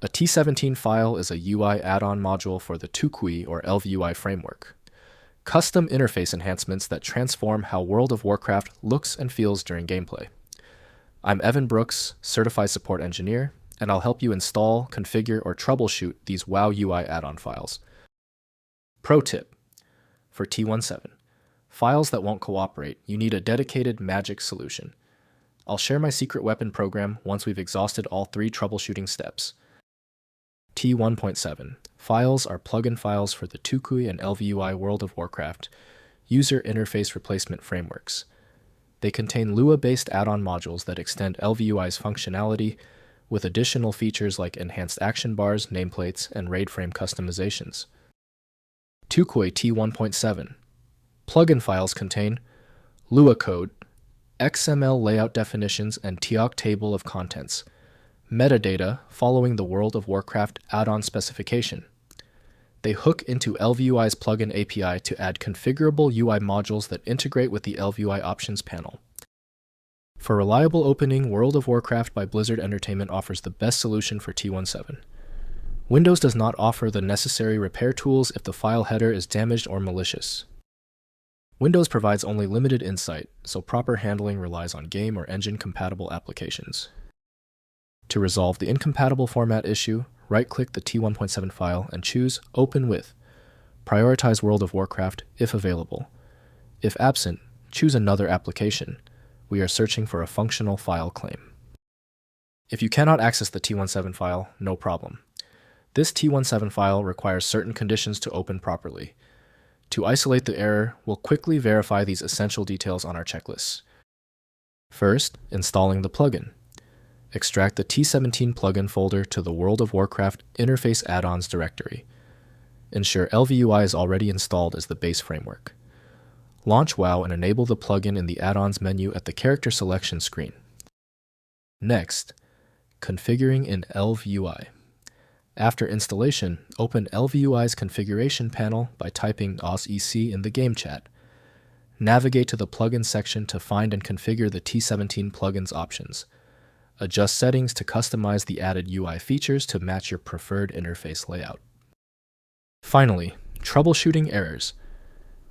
A T17 file is a UI add-on module for the Tukui or ElvUI framework. Custom interface enhancements that transform how World of Warcraft looks and feels during gameplay. I'm Evan Brooks, Certified Support Engineer, and I'll help you install, configure, or troubleshoot these WoW UI add-on files. Pro tip: for T17, files that won't cooperate, you need a dedicated magic solution. I'll share my secret weapon program once we've exhausted all 3 troubleshooting steps. T1.7 files are plugin files for the Tukui and ElvUI World of Warcraft user interface replacement frameworks. They contain Lua-based add-on modules that extend ElvUI's functionality with additional features like enhanced action bars, nameplates, and RAID frame customizations. Tukui T1.7 plugin files contain Lua code, XML layout definitions, and TOC table of contents, metadata following the World of Warcraft add-on specification. They hook into ElvUI's plugin API to add configurable UI modules that integrate with the ElvUI options panel. For reliable opening, World of Warcraft by Blizzard Entertainment offers the best solution for T17. Windows does not offer the necessary repair tools if the file header is damaged or malicious. Windows provides only limited insight, so proper handling relies on game or engine-compatible applications. To resolve the incompatible format issue, right-click the T1.7 file and choose Open With. Prioritize World of Warcraft if available. If absent, choose another application. We are searching for a functional file claim. If you cannot access the T17 file, no problem. This T17 file requires certain conditions to open properly. To isolate the error, we'll quickly verify these essential details on our checklists. First, installing the plugin. Extract the T17 plugin folder to the World of Warcraft Interface Add-ons directory. Ensure ElvUI is already installed as the base framework. Launch WoW and enable the plugin in the Add-ons menu at the character selection screen. Next, configuring in ElvUI. After installation, open ElvUI's configuration panel by typing OSEC in the game chat. Navigate to the plugin section to find and configure the T17 plugins options. Adjust settings to customize the added UI features to match your preferred interface layout. Finally, troubleshooting errors.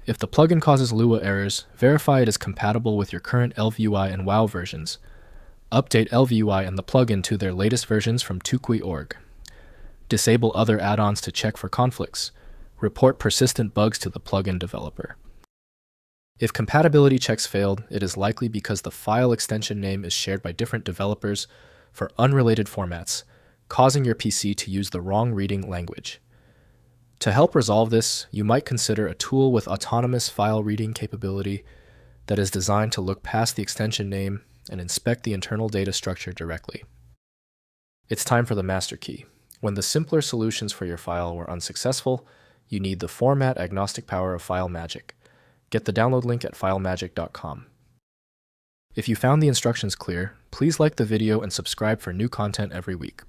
If the plugin causes Lua errors, verify it is compatible with your current ElvUI and WoW versions. Update ElvUI and the plugin to their latest versions from Tukui.org. Disable other add-ons to check for conflicts. Report persistent bugs to the plugin developer. If compatibility checks failed, it is likely because the file extension name is shared by different developers for unrelated formats, causing your PC to use the wrong reading language. To help resolve this, you might consider a tool with autonomous file reading capability that is designed to look past the extension name and inspect the internal data structure directly. It's time for the master key. When the simpler solutions for your file were unsuccessful, you need the format-agnostic power of FileMagick. Get the download link at filemagick.com. If you found the instructions clear, please like the video and subscribe for new content every week.